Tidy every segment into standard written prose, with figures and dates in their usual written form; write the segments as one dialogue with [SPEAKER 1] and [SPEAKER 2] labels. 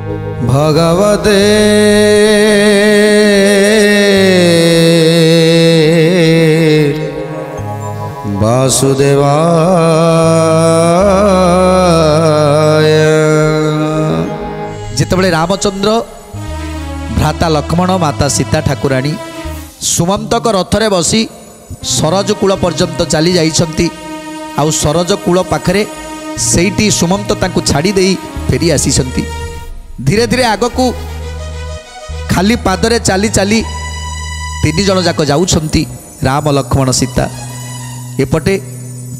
[SPEAKER 1] भगवते वासुदेवाय।
[SPEAKER 2] जितेबाला रामचंद्र भ्राता लक्ष्मण माता सीता ठाकुराणी सुमंतक रथरे बसी सरज कूल पर्यंत चली जाइछंती। आउ सरज कूल पाखरे सेठी सुमंत तांकु छाड़ी देई फेरी आसीछंती। धीरे धीरे आगकू खाली पादरे चाली चाली तीन जन जाक जाउछंती राम लक्ष्मण सीता। एपटे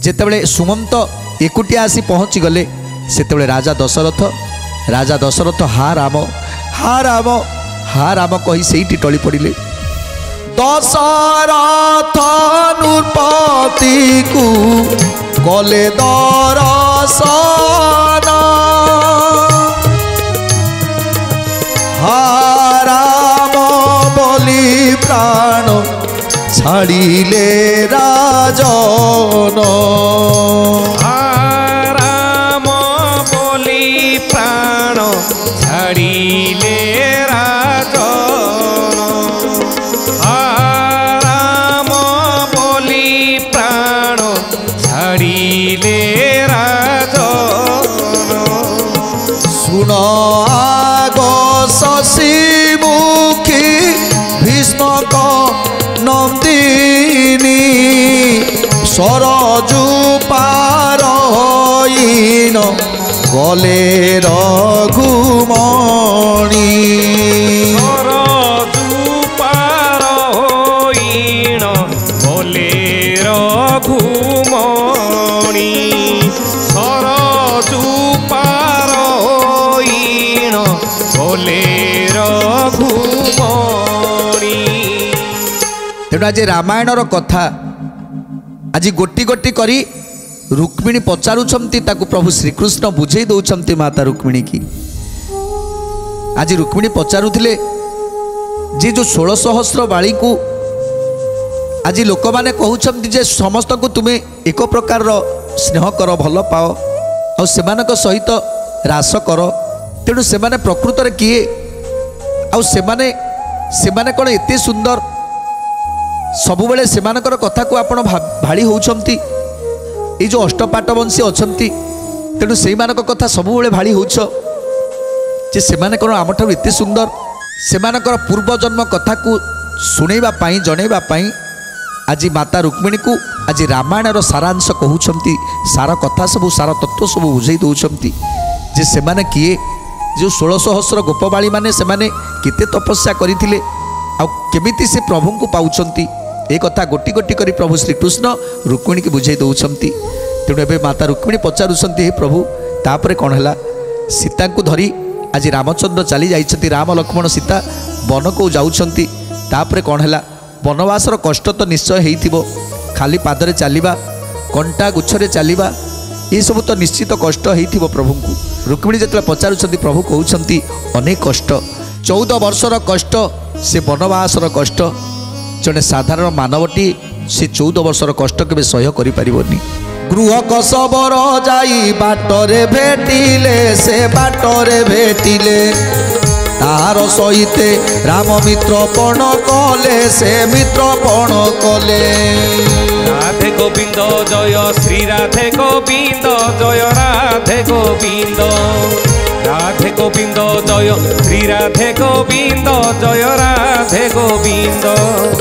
[SPEAKER 2] जेतेबेले सुमंत एकुटिया आसी पहुँची गले सेतेबेले राजा दशरथ हा राम हा राम कही सेठी टली पड़िले।
[SPEAKER 1] दशरथ नृपति को गले दरसन हा राम बोली प्राण छाड़िले राजन।
[SPEAKER 3] हा राम बोली प्राण छाड़िले राजन। हा राम बोली प्राण छाड़िले राजन।
[SPEAKER 1] सुन आग शशि मुखी भीष्मक नंदिनी सरजू पार होइन गले रघुमणि।
[SPEAKER 3] सरजू पार होइन गले रघुमणि। सरजू पार होइन गले रघुमणि।
[SPEAKER 2] तेणु आज रामायणर कथा आज गोटी गोटी करी रुक्मिणी पचारुछंती ताकू प्रभु श्रीकृष्ण बुझेई दौछंती माता रुक्मिणी की। आज रुक्मिणी पचारुथिले जे जो 16 सहस्र बाली को आज लोक माने कहउछंती जे समस्त को तुमे एक प्रकार स्नेह कर भल पाओ और सेमानक सहित रास कर। तेणु सेमाने प्रकृत रे किए आ सेमाने कौन एते सुंदर सबुबले सेमानकर कथा को आपण भाड़ी होउछंती। ये जो अष्टपाटवंशी अछंती तेणु से कथा सबुबले भाड़ी होउछ जे सेमाने कौन आम ठार एते सुंदर सेमानकर पूर्वजन्म कथा को शुणैबा पाई जनैबा पाई आज माता रुक्मिणी को आज रामायणर सारांश कहउछंती। सार कथा सबू सार तत्व सबू बुझेई दौछंती जे सेमाने किए जो 16 सहस्र गोपबाली माने सेमाने केते तपस्या करिथिले आ केमिति से प्रभु को पाउछंती ए कथा गोटी गोटी करी प्रभु श्रीकृष्ण रुक्मिणी की बुझेई दौछंती। तेणु एबे माता रुक्मिणी पचारुछंती हे प्रभु तापरे कौन है सीता को धरी आज रामचंद्र चली जाइछंती। राम लक्ष्मण सीता वन को जाउछंती तापरे कौन है वनवासर कष्ट तो निश्चय हेइथिबो। खाली पादरे चलिबा कंटा गुच्छरे चलिबा ये सब तो निश्चित कष्ट हेइथिबो प्रभु को। रुक्मिणी जतले पचारुछंती प्रभु कहउछंती अनेक कष्ट 14 वर्षर कष्ट से वनवासर कष्ट जड़े साधारण मानवटी से 14 वर्षर कष्ट के सह्य करि परिबोनी।
[SPEAKER 1] गृह कसबर जाई बाटरे भेटिले से बाटरे भेटिले तार सहिते राम मित्र पण कले से मित्र पण कले।
[SPEAKER 3] राधे गोविंद जय श्री राधे गोविंद जय राधे गोविंद। राधे गोविंद जय श्री राधे गोविंद जय राधे गोविंद।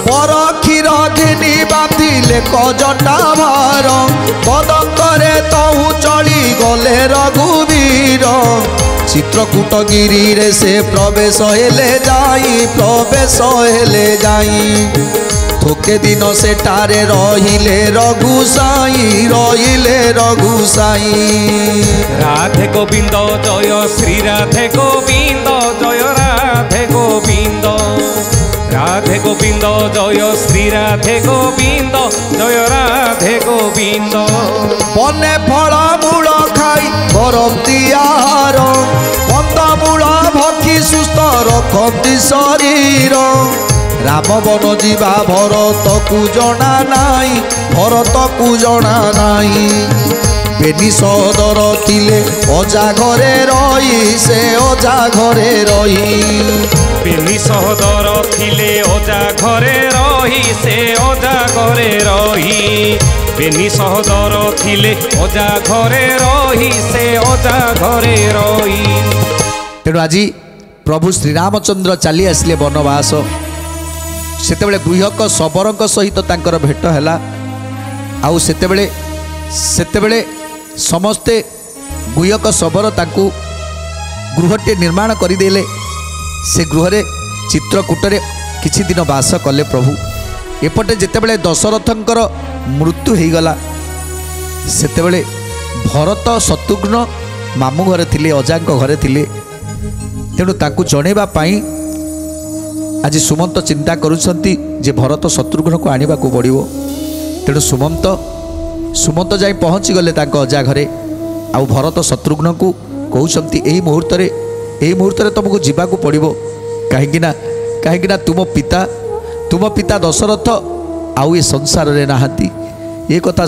[SPEAKER 1] परखीर घिनी बांधिले कजटा भार पदकरे तहु चली गले रघुवीर। चित्रकूट गिरी रे से प्रवेश हेले जाई थोके दिन से टारे रहिले रघुसाई
[SPEAKER 3] राधे गोविंद जय श्री राधे गोविंद जय राधे गोविंद। राधे गोविंद जय श्री राधे गोविंद जय राधे गोविंद।
[SPEAKER 1] बने फल मूल खाई करती आहार कंदमूल भक्षी सुस्थ रखती शरीर। राम बन जीवा भरत को जना नाई ବେନି ସହଦର ଥିଲେ ଅଜା ଘରେ ରହି ସେ ଅଜା ଘରେ ରହି
[SPEAKER 3] ବେନି ସହଦର ଥିଲେ ଅଜା ଘରେ ରହି ସେ ଅଜା ଘରେ ରହି ବେନି ସହଦର ଥିଲେ ଅଜା ଘରେ ରହି ସେ ଅଜା ଘରେ ରହି।
[SPEAKER 2] ତେଣୁ ଆଜି ପ୍ରଭୁ ଶ୍ରୀରାମଚନ୍ଦ୍ର ଚାଲି ଆସିଲେ ବନବାସ। ସେତେବେଳେ ଗୁହ୍ୟକ ଶବରଙ୍କ ସହିତ ତାଙ୍କର ଭେଟ ହେଲା। ଆଉ ସେତେବେଳେ ସମସ୍ତେ ଗୁହ୍ୟକ ଶବର ତାଙ୍କୁ ଗୃହଟିଏ ନିର୍ମାଣ କରିଦେଲେ। ସେ ଗୃହରେ ଚିତ୍ରକୂଟରେ କିଛି ଦିନ ବାସ କଲେ ପ୍ରଭୁ। ଏପଟେ ଯେତେବେଳେ ଦଶରଥଙ୍କର ମୃତ୍ୟୁ ହୋଇଗଲା ସେତେବେଳେ ଭରତ ଶତ୍ରୁଘ୍ନ ମାମୁଁ ଘରେ ଥିଲେ, ଅଜାଙ୍କ ଘରେ ଥିଲେ। ତେଣୁ ତାଙ୍କୁ ଜଣେଇବା ପାଇଁ ଆଜି ସୁମନ୍ତ ଚିନ୍ତା କରୁଛନ୍ତି ଯେ ଭରତ ଶତ୍ରୁଘ୍ନକୁ ଆଣିବାକୁ ପଡ଼ିବ। ତେଣୁ ସୁମନ୍ତ ଯାଇ ପହଞ୍ଚିଗଲେ ତାଙ୍କ ଅଜା ଘରେ। ଆଉ ଭରତ ଶତ୍ରୁଘ୍ନକୁ କହୁଛନ୍ତି ଏହି ମୁହୂର୍ତ୍ତରେ ତୁମକୁ ଯିବାକୁ ପଡ଼ିବ। କାହିଁକିନା ତୁମ ପିତା ଦଶରଥ ଆଉ ଏ ସଂସାରରେ ନାହାନ୍ତି। ଏ କଥା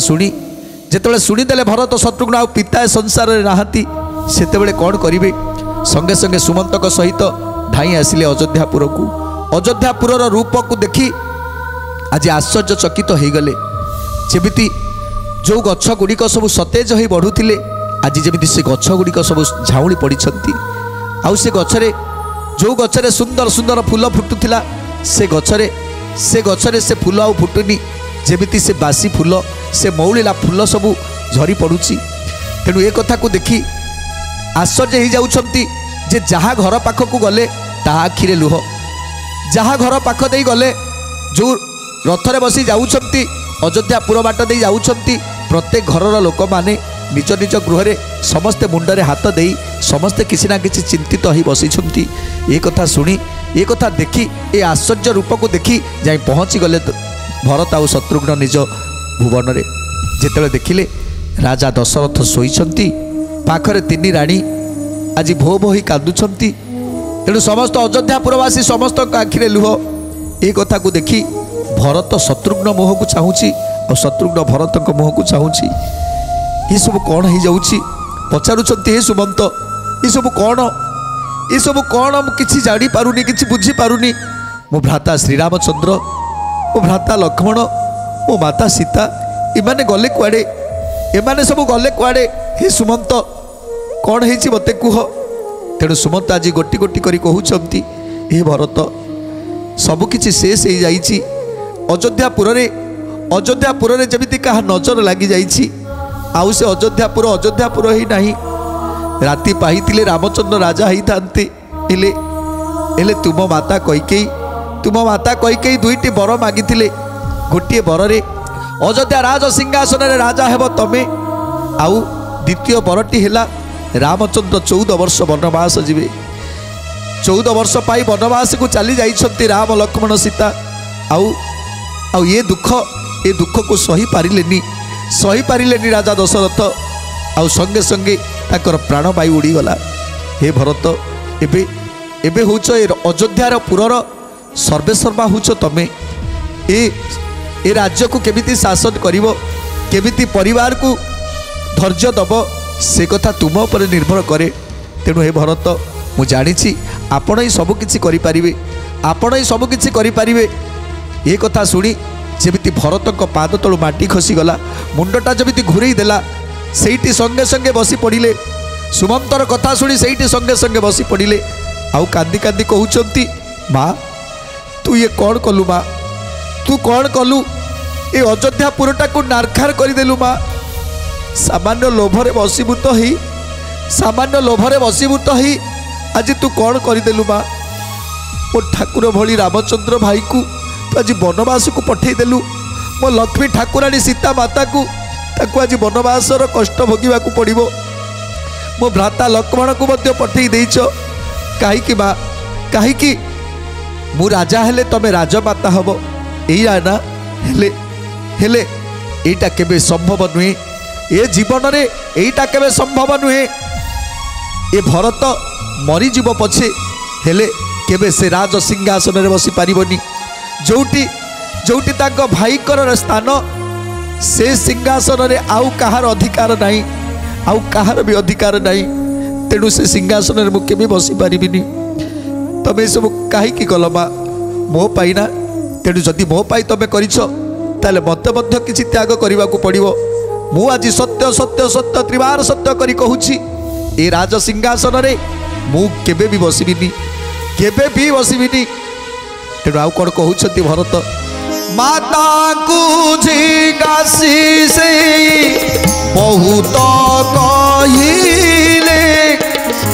[SPEAKER 2] ଯେତେବେଳେ ଶୁଣିଦେଲେ ଭରତ ଶତ୍ରୁଘ୍ନ ଆଉ ପିତା ଏ ସଂସାରରେ ନାହାନ୍ତି, ସେତେବେଳେ କ'ଣ କରିବେ? ସଙ୍ଗେ ସଙ୍ଗେ ସୁମନ୍ତଙ୍କ ସହିତ ଧାଇଁ ଆସିଲେ ଅଯୋଧ୍ୟାପୁରକୁ। ଅଯୋଧ୍ୟାପୁରର ରୂପକୁ ଦେଖି ଆଜି ଆଶ୍ଚର୍ଯ୍ୟଚକିତ ହୋଇଗଲେ। ଯେମିତି ଯେଉଁ ଗଛ ଗୁଡ଼ିକ ସବୁ ସତେଜ ହୋଇ ବଢ଼ୁଥିଲେ, ଆଜି ଯେମିତି ସେ ଗଛ ଗୁଡ଼ିକ ସବୁ ଝାଉଁଳି ପଡ଼ିଛନ୍ତି। ଆଉ ସେ ଗଛରେ ସୁନ୍ଦର ସୁନ୍ଦର ଫୁଲ ଫୁଟୁଥିଲା, ସେ ଗଛରେ ସେ ଫୁଲ ଆଉ ଫୁଟୁନି। ଯେମିତି ସେ ବାସି ଫୁଲ, ସେ ମଉଳିଲା ଫୁଲ ସବୁ ଝରି ପଡ଼ୁଛି। ତେଣୁ ଏ କଥାକୁ ଦେଖି ଆଶ୍ଚର୍ଯ୍ୟ ହୋଇଯାଉଛନ୍ତି ଯେ ଯାହା ଘର ପାଖକୁ ଗଲେ ତାହା ଆଖିରେ ଲୁହ। ଯାହା ଘର ପାଖ ଦେଇ ଗଲେ, ଯେଉଁ ରଥରେ ବସି ଯାଉଛନ୍ତି ଅଯୋଧ୍ୟାପୁର ବାଟ ଦେଇ ଯାଉଛନ୍ତି, ପ୍ରତ୍ୟେକ ଘରର ଲୋକମାନେ ନିଜ ନିଜ ଗୃହରେ ସମସ୍ତେ ମୁଣ୍ଡରେ ହାତ ଦେଇ ସମସ୍ତେ କିଛି ନା କିଛି ଚିନ୍ତିତ ହୋଇ ବସିଛନ୍ତି। ଏ କଥା ଶୁଣି, ଏ କଥା ଦେଖି, ଏ ଆଶ୍ଚର୍ଯ୍ୟ ରୂପକୁ ଦେଖି ଯାଇ ପହଞ୍ଚିଗଲେ ଭରତ ଆଉ ଶତ୍ରୁଘ୍ନ ନିଜ ଭୁବନରେ। ଯେତେବେଳେ ଦେଖିଲେ ରାଜା ଦଶରଥ ଶୋଇଛନ୍ତି, ପାଖରେ ତିନି ରାଣୀ ଆଜି ଭୋ ଭୋ ହୋଇ କାନ୍ଦୁଛନ୍ତି। ତେଣୁ ସମସ୍ତ ଅଯୋଧ୍ୟାପୁରବାସୀ ସମସ୍ତଙ୍କ ଆଖିରେ ଲୁହ। ଏ କଥାକୁ ଦେଖି ଭରତ ଶତ୍ରୁଘ୍ନ ମୁହଁକୁ ଚାହୁଁଛି ଆଉ ଶତ୍ରୁଘ୍ନ ଭରତଙ୍କ ମୁହଁକୁ ଚାହୁଁଛି। ଏସବୁ କ'ଣ ହେଇଯାଉଛି? ପଚାରୁଛନ୍ତି, ହେ ସୁମନ୍ତ, ଏସବୁ କ'ଣ? ମୁଁ କିଛି ଜାଣିପାରୁନି, କିଛି ବୁଝିପାରୁନି। ମୋ ଭ୍ରାତା ଶ୍ରୀରାମଚନ୍ଦ୍ର, ମୋ ଭ୍ରାତା ଲକ୍ଷ୍ମଣ, ମୋ ମାତା ସୀତା, ଏମାନେ ଗଲେ କୁଆଡ଼େ? ଏମାନେ ସବୁ ଗଲେ କୁଆଡ଼େ? ହେ ସୁମନ୍ତ, କ'ଣ ହେଇଛି ମୋତେ କୁହ। ତେଣୁ ସୁମନ୍ତ ଆଜି ଗୋଟି ଗୋଟି କରି କହୁଛନ୍ତି, ହେ ଭରତ, ସବୁକିଛି ଶେଷ ହେଇଯାଇଛି। ଅଯୋଧ୍ୟାପୁରରେ ଯେମିତି କାହା ନଜର ଲାଗିଯାଇଛି। ଆଉ ସେ ଅଯୋଧ୍ୟାପୁର ହିଁ ନାହିଁ। ରାତି ପାହିଥିଲେ ରାମଚନ୍ଦ୍ର ରାଜା ହେଇଥାନ୍ତେ। ହେଲେ ତୁମ ମାତା କୈକେୟୀ ଦୁଇଟି ବର ମାଗିଥିଲେ। ଗୋଟିଏ ବରରେ ଅଯୋଧ୍ୟା ରାଜ ସିଂହାସନରେ ରାଜା ହେବ ତମେ, ଆଉ ଦ୍ୱିତୀୟ ବରଟି ହେଲା ରାମଚନ୍ଦ୍ର 14 ବର୍ଷ ବନବାସ ଯିବେ। 14 ବର୍ଷ ପାଇଁ ବନବାସକୁ ଚାଲି ଯାଇଛନ୍ତି ରାମ, ଲକ୍ଷ୍ମଣ, ସୀତା। ଆଉ ଏ ଦୁଃଖକୁ ସହିପାରିଲେନି ରାଜା ଦଶରଥ। ଆଉ ସଙ୍ଗେ ସଙ୍ଗେ ତାଙ୍କର ପ୍ରାଣବାୟୁ ଉଡ଼ିଗଲା। ହେ ଭରତ, ଏବେ ହେଉଛ ଏ ଅଯୋଧ୍ୟାର ପୁରର ସର୍ବେସର୍ବା ହେଉଛ ତମେ। ଏ ରାଜ୍ୟକୁ କେମିତି ଶାସନ କରିବ, କେମିତି ପରିବାରକୁ ଧୈର୍ଯ୍ୟ ଦେବ, ସେ କଥା ତୁମ ଉପରେ ନିର୍ଭର କରେ। ତେଣୁ ହେ ଭରତ, ମୁଁ ଜାଣିଛି ଆପଣ ହିଁ ସବୁକିଛି କରିପାରିବେ। ଏ କଥା ଶୁଣି ଯେମିତି ଭରତଙ୍କ ପାଦ ତଳୁ ମାଟି ଖସିଗଲା, ମୁଣ୍ଡଟା ଯେମିତି ଘୁରେଇ ଦେଲା, ସେଇଠି ସଙ୍ଗେ ସଙ୍ଗେ ବସି ପଡ଼ିଲେ। ସୁମନ୍ତର କଥା ଶୁଣି ସେଇଠି ସଙ୍ଗେ ସଙ୍ଗେ ବସି ପଡ଼ିଲେ। ଆଉ କାନ୍ଦି କାନ୍ଦି କହୁଛନ୍ତି, ମା, ତୁ ଇଏ କ'ଣ କଲୁ? ମା, ତୁ କ'ଣ କଲୁ? ଏ ଅଯୋଧ୍ୟାପୁରଟାକୁ ନାରଖାର କରିଦେଲୁ। ମା, ସାମାନ୍ୟ ଲୋଭରେ ବଶୀଭୂତ ହେଇ ଆଜି ତୁ କ'ଣ କରିଦେଲୁ? ମା, ମୋ ଠାକୁର ଭଳି ରାମଚନ୍ଦ୍ର ଭାଇକୁ ତୁ ଆଜି ବନବାସକୁ ପଠେଇଦେଲୁ। ମୋ ଲକ୍ଷ୍ମୀ ଠାକୁରାଣୀ ସୀତା ମାତାକୁ, ତାକୁ ଆଜି ବନବାସର କଷ୍ଟ ଭୋଗିବାକୁ ପଡ଼ିବ। ମୋ ଭ୍ରାତା ଲକ୍ଷ୍ମଣକୁ ମଧ୍ୟ ପଠେଇ ଦେଇଛ। କାହିଁକି ମା? କାହିଁକି? ମୁଁ ରାଜା ହେଲେ ତମେ ରାଜମାତା ହେବ, ଏଇଆ ନା? ହେଲେ ଏଇଟା କେବେ ସମ୍ଭବ ନୁହେଁ। ଏ ଜୀବନରେ ଏଇଟା କେବେ ସମ୍ଭବ ନୁହେଁ। ଏ ଭରତ ମରିଯିବ ପଛେ, ହେଲେ କେବେ ସେ ରାଜ ସିଂହାସନରେ ବସିପାରିବନି। ଯୋଉଠି ତାଙ୍କ ଭାଇଙ୍କର ସ୍ଥାନ, से सिंहासन रे आउ कहार अधिकार नहीं, आउ कहार भी अधिकार नहीं। तेणु से सिंहासन रे मुझे भी बसी पारिबिनी। तमें सब कहीं कल माँ मो पाई ना। तेणु जदि मो पाई तुम कर मत मध्य किसी त्याग करने को पड़ो। मु आज सत्य सत्य सत्य त्रिवार सत्य करी कहूची ए राज सिंहासन रे मु केबे भी बसबिनी, केबे भी बसबिनी। तेणु आउ कौन कहते भरत
[SPEAKER 1] माता को झिंगासी से बहुत कहिले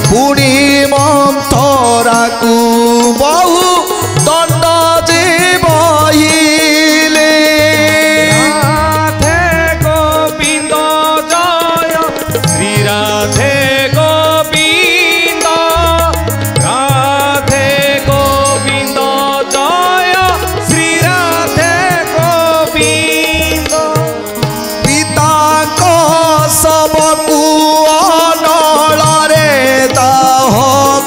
[SPEAKER 1] पुणी मंथरा को बहु दंड जे बहिले।
[SPEAKER 3] राधे गोविंद जय श्री राधे गोविंद, राधे गोविंद जय श्री राधे गोविंद।
[SPEAKER 1] पिता को सबको अनଳରେ दाह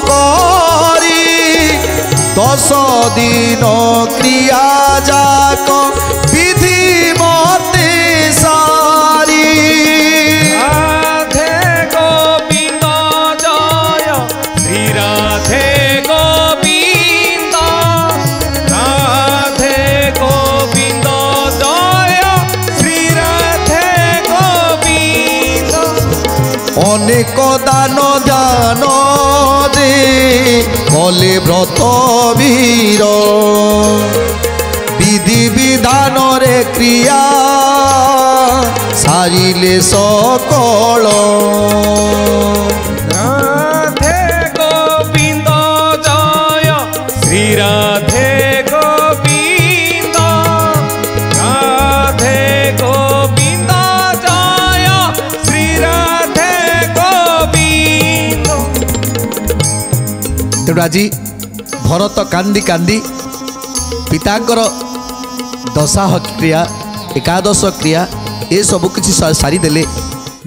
[SPEAKER 1] करी 10 दिन क्रिया जाक विधि मते सारी।
[SPEAKER 3] राधे गोविंद जय श्री राधे गोविंद, राधे गोविंद जय श्री राधे गोविंद।
[SPEAKER 1] अनेक दान ध्यान दे कले व्रत वीर विधि विधान रे क्रिया सारिले सकल।
[SPEAKER 3] राधे गोविंद जय श्री राधे गोविंद, राधे गोविंद जय श्री राधे गोविंद।
[SPEAKER 2] तेणु आज भरत कांदी कांदी पितांकर दशाह क्रिया एकादश क्रिया ये सब किसी सारीदेले।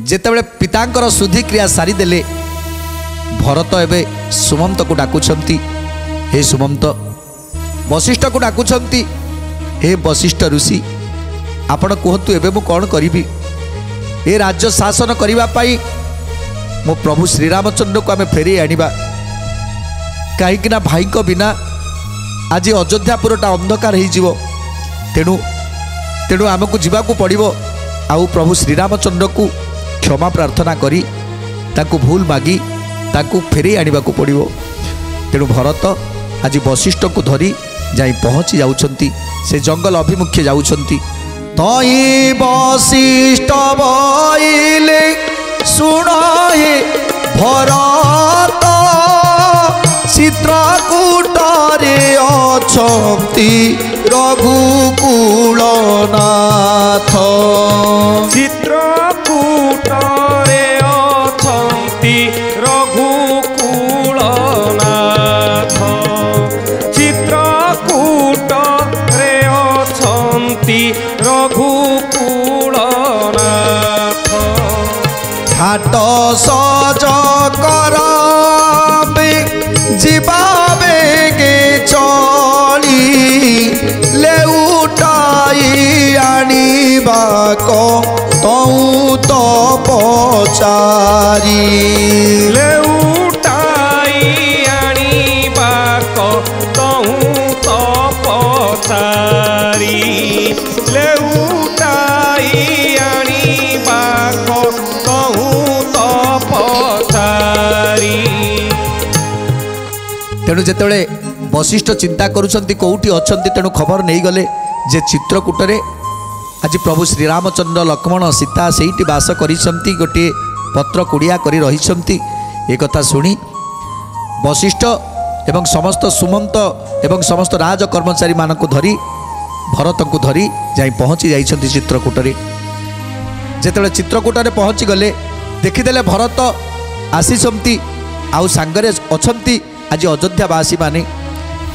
[SPEAKER 2] जेतेबेले पितांकर शुद्धि क्रिया सारीदेले भरत एवं सुमंत को डाकुछंती, हे सुमंत। वशिष्ठ को डाकुछंती, हे वशिष्ठ ऋषि आपण कहतु एबे मु कौन करिबी। ए राज्य शासन करिबा पाई मो प्रभु श्रीरामचंद्र को आमे फेरी आनिबा। कहीं भाई को बिना आज अयोध्यापुरटा अंधकार हो। तेणु तेणु आमको जीवाकू पड़ो। आउ प्रभु श्रीरामचंद्र को क्षमा प्रार्थना करी ताकू भूल मागी ताकू फेरे आने को पड़ो। तेणु भरत आज वशिष्ठ को धरी जाई पहुँची जाउछंती, से जंगल अभिमुखे जाउछंती।
[SPEAKER 1] तई वशिष्ठ बइले सुण हे भरत चित्रकूटरे अछंती रघुकुलनाथ।
[SPEAKER 3] चित्रकूटरे अछंती रघुकुलनाथ, चित्रकूटरे अछंती रघुकुलनाथ।
[SPEAKER 1] घाट सज कराबे जीवा बेगे चली लेउटाई आनिबाक तऊ तो पचारी।
[SPEAKER 3] लेउटाई आनिबाक तहु तो पचारी, लेउटाई आनिबाक तहु तो पचारी।
[SPEAKER 2] तेणु जितेबाला वशिष्ठ चिंता करुँच कौटी अच्छा, तेणु खबर नहीं गले जे चित्रकूटरे आज प्रभु श्रीरामचंद्र लक्ष्मण सीता सेठी बास कर गोटे पत्र कुड़िया कर रही। एक शुणी वशिष्ठ एवं समस्त सुमंत एवं समस्त राज कर्मचारी मानक धरी भरत को धरी जाई पहुँची जाइछंती चित्रकूटरे। जेतेबेले चित्रकूटरे पहुँची गले देखीदेले भरत आसीछंती आउ सांगरे अछंती आज अयोध्यावासी माने।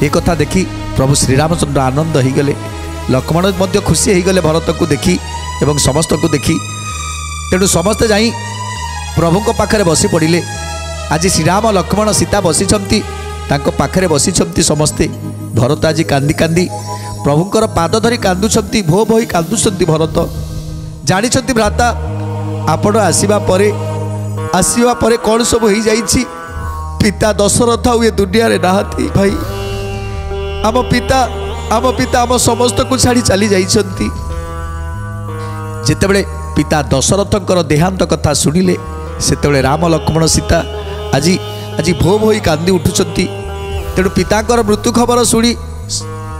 [SPEAKER 2] एक देखी प्रभु श्रीरामचंद्र आनंद हो गले, लक्ष्मण मध्य खुशी हो गले भरत को देखी एवं समस्त को देखी। तेणु समस्ते जाई प्रभु पाखरे बसी पड़िले। आज श्रीराम लक्ष्मण सीता बसीछंती तांको पाखरे बसीछंती समस्ते। भरत आज कांदी कांदी प्रभुंकर पाद धरी कांदुछंती, भो भोई कांदुछंती भरत। ଜାଣିଛନ୍ତି ଭ୍ରାତା ଆପଣ ଆସିବା ପରେ କ'ଣ ସବୁ ହେଇଯାଇଛି। ପିତା ଦଶରଥ ଆଉ ଏ ଦୁନିଆରେ ନାହାନ୍ତି ଭାଇ। ଆମ ପିତା ଆମ ସମସ୍ତଙ୍କୁ ଛାଡ଼ି ଚାଲି ଯାଇଛନ୍ତି। ଯେତେବେଳେ ପିତା ଦଶରଥଙ୍କର ଦେହାନ୍ତ କଥା ଶୁଣିଲେ ସେତେବେଳେ ରାମ ଲକ୍ଷ୍ମଣ ସୀତା ଆଜି ଭୋ ହୋଇ କାନ୍ଦି ଉଠୁଛନ୍ତି। ତେଣୁ ପିତାଙ୍କର ମୃତ୍ୟୁ ଖବର ଶୁଣି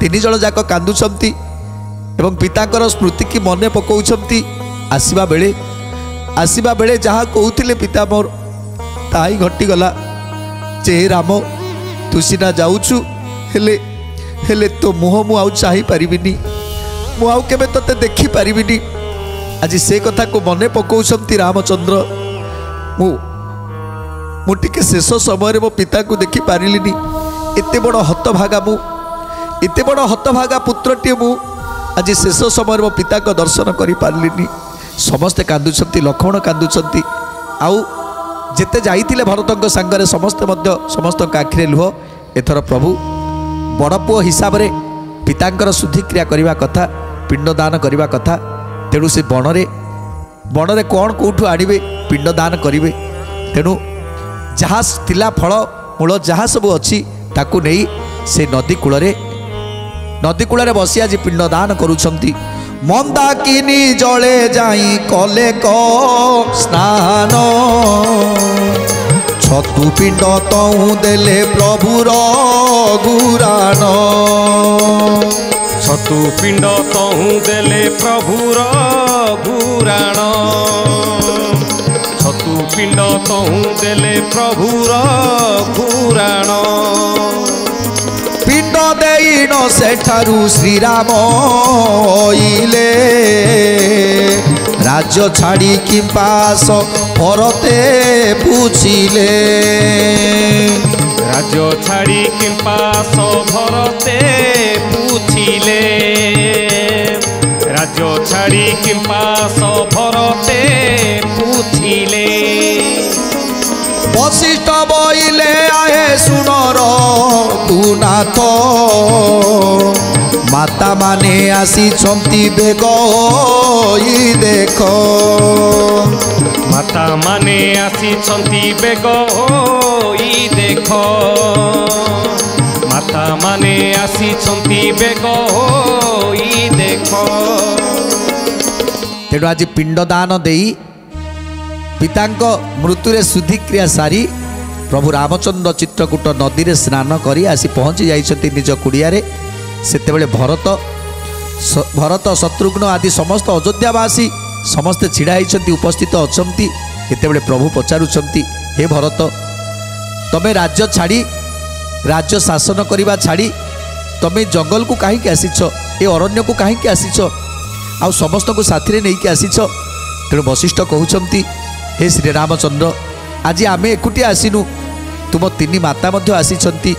[SPEAKER 2] ତିନି ଜଣ ଯାକ କାନ୍ଦୁଛନ୍ତି ଏବଂ ପିତାଙ୍କର ସ୍ମୃତିକି ମନେ ପକାଉଛନ୍ତି। ଆସିବା ବେଳେ ଯାହା କହୁଥିଲେ ପିତା ମୋର ତାହା ହିଁ ଘଟିଗଲା ଯେ ହେ ରାମ ତୁ ସିନା ଯାଉଛୁ ହେଲେ ତୋ ମୁହଁ ମୁଁ ଆଉ ଚାହିଁପାରିବିନି, ମୁଁ ଆଉ କେବେ ତୋତେ ଦେଖିପାରିବିନି। ଆଜି ସେ କଥାକୁ ମନେ ପକାଉଛନ୍ତି ରାମଚନ୍ଦ୍ର। ମୁଁ ଟିକେ ଶେଷ ସମୟରେ ମୋ ପିତାକୁ ଦେଖିପାରିଲିନି। ଏତେ ବଡ଼ ହତଭାଗା ପୁତ୍ରଟିଏ ମୁଁ ଆଜି ଶେଷ ସମୟରେ ମୋ ପିତାଙ୍କ ଦର୍ଶନ କରିପାରିଲିନି। ସମସ୍ତେ କାନ୍ଦୁଛନ୍ତି, ଲକ୍ଷ୍ମଣ କାନ୍ଦୁଛନ୍ତି। ଆଉ ଯେତେ ଯାଇଥିଲେ ଭରତଙ୍କ ସାଙ୍ଗରେ ସମସ୍ତଙ୍କ ଆଖିରେ ଲୁହ। ଏଥର ପ୍ରଭୁ ବଡ଼ ପୁଅ ହିସାବରେ ପିତାଙ୍କର ଶୁଦ୍ଧିକ୍ରିୟା କରିବା କଥା, ପିଣ୍ଡଦାନ କରିବା କଥା। ତେଣୁ ସେ ବଣରେ କ'ଣ କେଉଁଠୁ ଆଣିବେ, ପିଣ୍ଡଦାନ କରିବେ। ତେଣୁ ଯାହା ଥିଲା ଫଳ ମୂଳ ଯାହା ସବୁ ଅଛି ତାକୁ ନେଇ ସେ ନଦୀ କୂଳରେ ବସି ଆଜି ପିଣ୍ଡଦାନ କରୁଛନ୍ତି। ମନ୍ଦାକିନୀ ଜଳେ ଯାଇ କଲେ ସ୍ନାନ, ଛତୁ ପିଣ୍ଡ ତହୁଁ ଦେଲେ ପ୍ରଭୁର ଗୁରାଣ।
[SPEAKER 3] ଛତୁ ପିଣ୍ଡ ତହୁଁ ଦେଲେ ପ୍ରଭୁର ଗୁରାଣ। ଛତୁ ପିଣ୍ଡ ତହୁଁ ଦେଲେ ପ୍ରଭୁର ଗୁରାଣ।
[SPEAKER 2] ପିଣ୍ଡ ଦେଇନ ସେଠାରୁ ଶ୍ରୀରାମ ଇଲେ, ରାଜ୍ୟ ଛାଡ଼ି କିମ୍ପାସ ଭରତେ ବୁଝିଲେ।
[SPEAKER 3] ରାଜ୍ୟ ଛାଡ଼ି କିମ୍ପାସ ଭରତେ ବୁଝିଲେ। ରାଜ୍ୟ ଛାଡ଼ି କିମ୍ପାସ ଭରତେ ବୁଝିଲେ।
[SPEAKER 2] ବଶିଷ୍ଠ ବଇଲେ ଆହେ ଶୁଣର କୁନାଥ, ମାତା ମାନେ ଆସିଛନ୍ତି ବେଗ ଦେଖ।
[SPEAKER 3] ମାତା ମାନେ ଆସିଛନ୍ତି ବେଗ ଦେଖ। ମାତା ମାନେ ଆସିଛନ୍ତି ବେଗ ଦେଖ।
[SPEAKER 2] ତେଣୁ ଆଜି ପିଣ୍ଡଦାନ ଦେଇ ପିତାଙ୍କ ମୃତ୍ୟୁରେ ଶୁଦ୍ଧିକ୍ରିୟା ସାରି ପ୍ରଭୁ ରାମଚନ୍ଦ୍ର ଚିତ୍ରକୂଟ ନଦୀରେ ସ୍ନାନ କରି ଆସି ପହଞ୍ଚି ଯାଇଛନ୍ତି ନିଜ କୁଡ଼ିଆରେ। ସେତେବେଳେ ଭରତ ଶତ୍ରୁଘ୍ନ ଆଦି ସମସ୍ତ ଅଯୋଧ୍ୟାବାସୀ ସମସ୍ତେ ଛିଡ଼ା ହେଇଛନ୍ତି, ଉପସ୍ଥିତ ଅଛନ୍ତି। ସେତେବେଳେ ପ୍ରଭୁ ପଚାରୁଛନ୍ତି, ହେ ଭରତ ତମେ ରାଜ୍ୟ ଶାସନ କରିବା ଛାଡ଼ି ତମେ ଜଙ୍ଗଲକୁ କାହିଁକି ଆସିଛ, ଏ ଅରଣ୍ୟକୁ କାହିଁକି ଆସିଛ, ଆଉ ସମସ୍ତଙ୍କୁ ସାଥିରେ ନେଇକି ଆସିଛ? ତେଣୁ ବଶିଷ୍ଠ କହୁଛନ୍ତି, ହେ ଶ୍ରୀରାମଚନ୍ଦ୍ର ଆଜି ଆମେ ଏକୁଟିଆ ଆସିନୁ, ତୁମ ତିନି ମାତା ମଧ୍ୟ ଆସିଛନ୍ତି।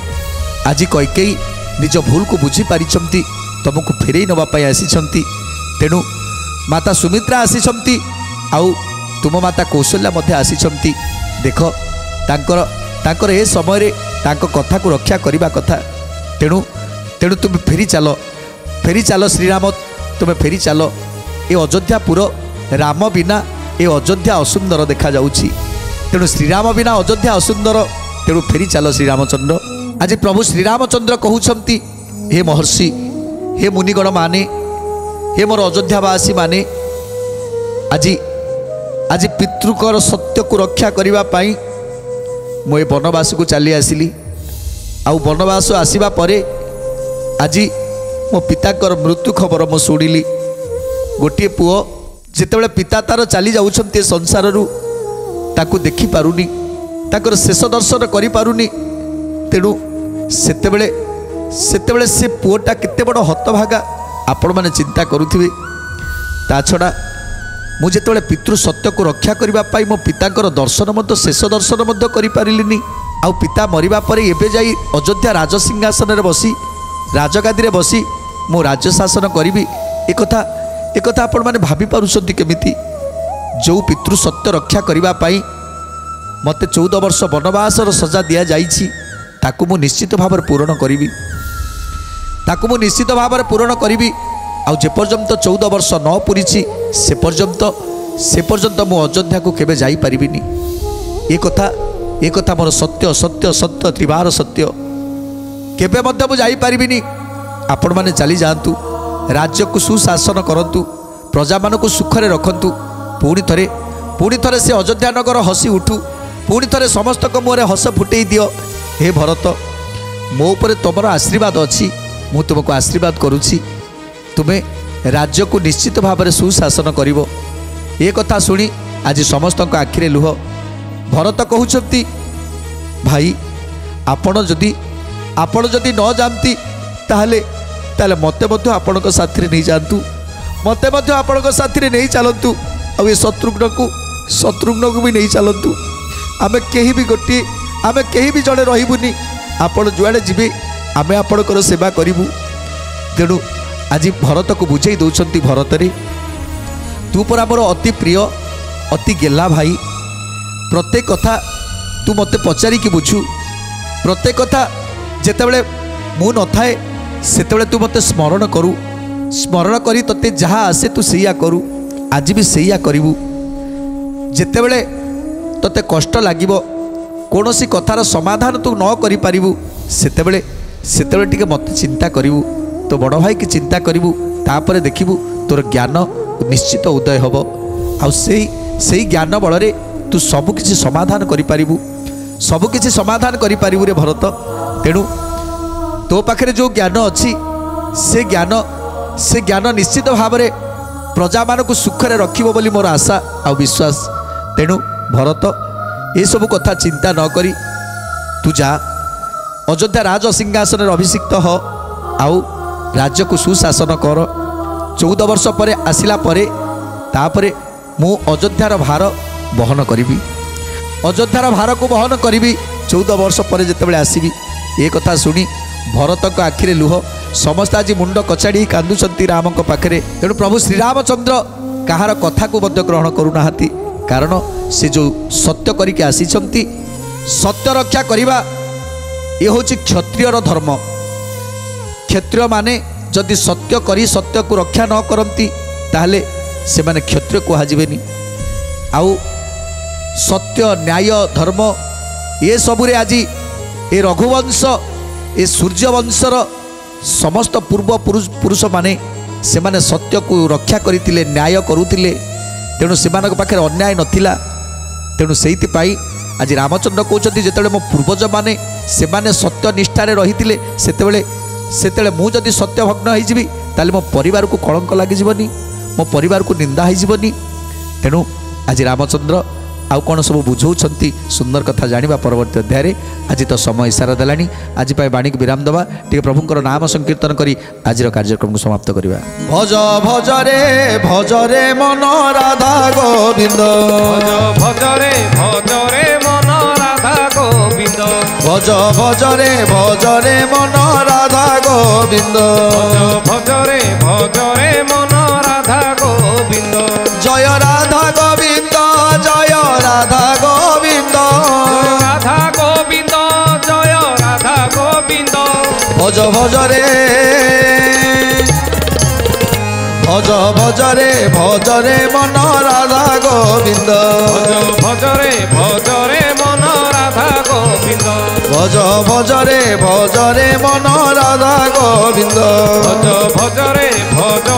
[SPEAKER 2] ଆଜି କୈକେୟୀ ନିଜ ଭୁଲକୁ ବୁଝିପାରିଛନ୍ତି, ତୁମକୁ ଫେରେଇ ନେବା ପାଇଁ ଆସିଛନ୍ତି। ତେଣୁ ମାତା ସୁମିତ୍ରା ଆସିଛନ୍ତି, ଆଉ ତୁମ ମାତା କୌଶଲ୍ୟା ମଧ୍ୟ ଆସିଛନ୍ତି। ଦେଖ ତାଙ୍କର ଏ ସମୟରେ ତାଙ୍କ କଥାକୁ ରକ୍ଷା କରିବା କଥା। ତେଣୁ ତୁମେ ଫେରି ଚାଲ ଶ୍ରୀରାମ, ତୁମେ ଫେରି ଚାଲ। ଏ ଅଯୋଧ୍ୟାପୁର ରାମ ବିନା ଏ ଅଯୋଧ୍ୟା ଅସୁନ୍ଦର ଦେଖାଯାଉଛି। ତେଣୁ ଶ୍ରୀରାମ ବିନା ଅଯୋଧ୍ୟା ଅସୁନ୍ଦର। ତେଣୁ ଫେରି ଚାଲ ଶ୍ରୀରାମଚନ୍ଦ୍ର। ଆଜି ପ୍ରଭୁ ଶ୍ରୀରାମଚନ୍ଦ୍ର କହୁଛନ୍ତି, ହେ ମହର୍ଷି, ହେ ମୁନିଗଣ ମାନେ, ହେ ମୋର ଅଯୋଧ୍ୟାବାସୀ ମାନେ, ଆଜି ପିତୃଙ୍କର ସତ୍ୟକୁ ରକ୍ଷା କରିବା ପାଇଁ ମୁଁ ଏ ବନବାସକୁ ଚାଲି ଆସିଲି। ଆଉ ବନବାସ ଆସିବା ପରେ ଆଜି ମୋ ପିତାଙ୍କର ମୃତ୍ୟୁ ଖବର ମୁଁ ଶୁଣିଲି। ଗୋଟିଏ ପୁଅ ଯେତେବେଳେ ପିତା ତାର ଚାଲି ଯାଉଛନ୍ତି ସଂସାରରୁ, ତାକୁ ଦେଖିପାରୁନି, ତାଙ୍କର ଶେଷ ଦର୍ଶନ କରିପାରୁନି। ତେଣୁ ସେତେବେଳେ ସେ ପୁଅଟା କେତେ ବଡ଼ ହତଭାଗା ଆପଣମାନେ ଚିନ୍ତା କରୁଥିବେ। ତା ଛଡ଼ା ମୁଁ ଯେତେବେଳେ ପିତୃ ସତ୍ୟକୁ ରକ୍ଷା କରିବା ପାଇଁ ମୋ ପିତାଙ୍କର ଦର୍ଶନ ମଧ୍ୟ ଶେଷ ଦର୍ଶନ ମଧ୍ୟ କରିପାରିଲିନି। ଆଉ ପିତା ମରିବା ପରେ ଏବେ ଯାଇ ଅଯୋଧ୍ୟା ରାଜସିଂହାସନରେ ବସି ରାଜଗାଦିରେ ବସି ମୁଁ ରାଜ୍ୟ ଶାସନ କରିବି, ଏକଥା ଆପଣମାନେ ଭାବିପାରୁଛନ୍ତି କେମିତି? ଯେଉଁ ପିତୃ ସତ୍ୟ ରକ୍ଷା କରିବା ପାଇଁ ମୋତେ 14 ବର୍ଷ ବନବାସର ସଜା ଦିଆଯାଇଛି, ତାକୁ ମୁଁ ନିଶ୍ଚିତ ଭାବରେ ପୂରଣ କରିବି। ଆଉ ଯେପର୍ଯ୍ୟନ୍ତ 14 ବର୍ଷ ନ ପୁରିଛି से पर्यंत मु अयोध्या को केबे जाई परिबिनी। ए कथा मोर सत्य सत्य सत्य त्रिवार सत्य। केबे मध्य मु जाई परिबिनी। आपण माने चली जातु, राज्य को सुशासन करंतु, प्रजा मान को सुखरे रखंतु। पुणी थरे से अयोध्या नगर हसी उठू, पुणी थरे समस्त को मुहरे हस फुटई दियो। हे भरत, मो ऊपर तुमर आशीर्वाद अच्छी, मु तुमको आशीर्वाद करुछि। तुमे राज्य को निश्चित भाव में सुशासन करिवो। ए कथा शुणी आज समस्त आखिरे लुह। भरत कहउछंती, भाई आपण जदि न जानती ताहले मते मध्य आपणक साथी नहीं जातु, मते मध्य आपणक साथी नहीं चलतु। आ ये शत्रुघ्न को भी नहीं चलतु। आमे केही भी गोटे, आमे केही भी जड़े रहिबुनी। आपण जुआड़े जीवे आमे आपणकर सेवा करिबु। तेणु आज भरत को बुझे दौरान, भरत रे तू परा मोर अति प्रिय अति गेला भाई। प्रत्येक कथा तू मते पचारि कि बुझू। प्रत्येक कथा जेतेबेले मु न थाए सेतेबेले तू मते स्मरण करू, स्मरण करी तते जहाँ आसे तू सेया करू। आज भी सेया करिवु। जेतेबेले तते कष्ट लागिबो, कोनोसी कथार समाधान तू न करि पारिबु, सेतेबेले टिके मते चिंता करिवु। तो बड़ भाई की चिंता करिवु, तापरे देखिबु तोर ज्ञान निश्चित उदय हब। आ सेई ज्ञान बल रे तू सब किछि समाधान करि पारिबु, सब किछि समाधान करि पारिबु रे भरत। तेणु तो पाखरे जो ज्ञान अच्छी से ज्ञान निश्चित भाव में प्रजा मान को सुखरे रखिबो बोली मोर आशा आ विश्वास। तेणु भरत ये सब कथा चिंता न करी तू जा अयोध्या राज सिंहासन अभिषिक्त हो, आउ राज्य को सुशासन कर। 14 वर्ष पर आसिला परे तापरे मु अयोध्यार भार बहन करी, अयोध्यार भार को बहन करी 14 वर्ष पर जितेबाला आसबि। ये कथा शुणी भरत को आखिरे लुह। समस्त आज मुंड कचाड़ी कांदुचंती राम पाखे। तेणु प्रभु श्रीरामचंद्र कहार कथा को मध्य ग्रहण करूना, कारण से जो सत्य करके आसीचंती, सत्य रक्षा करवा ये हूँ क्षत्रियर धर्म। क्षत्रिय माने जदि सत्य करी सत्य को रक्षा न करती ताहले से माने क्षत्रिय कहुबेनी। आउ सत्य न्याय धर्म ये सबुरे आज ए रघुवंश ए सूर्यवंशर समस्त पूर्व पुरुष माने से माने सत्य को रक्षा करथिले, न्याय करुथिले। तेणु से पाखे अन्याय नथिला। तेणु सेइति पाई आज रामचंद्र कहते जितेबाला मो पूर्वज माने से माने सत्य निष्ठारे रहिथिले, सेतेबेले मु जदि सत्य भग्न होइजिबि ताले मो परिवार को कलंक लागिजिबनी, मो परिवार को निंदा होइजिबनी। तेणु आज रामचंद्र आउ कौन सब बुझाऊँच सुंदर कथा जाना परवर्ती अध्याय। आज तो समय इशारा देलानी। आज बाणी को विराम दवा, टे प्रभुंकर नाम संकीर्तन करी आज कार्यक्रम को समाप्त करवा।
[SPEAKER 1] भज भज रे मन राधा गोविंद,
[SPEAKER 3] भज रे मन राधा गोविंद,
[SPEAKER 1] भज भज रे मन राधा गोविंद,
[SPEAKER 3] भज रे मन राधा गोविंद।
[SPEAKER 1] जय राधा गोविंद, जय राधा गोविंद,
[SPEAKER 3] राधा गोविंद, जय राधा गोविंद।
[SPEAKER 1] भज भज रे मन राधा गोविंद,
[SPEAKER 3] भज रे मन राधा गोविंद,
[SPEAKER 1] भज रे मन राधा गोविंद,
[SPEAKER 3] भज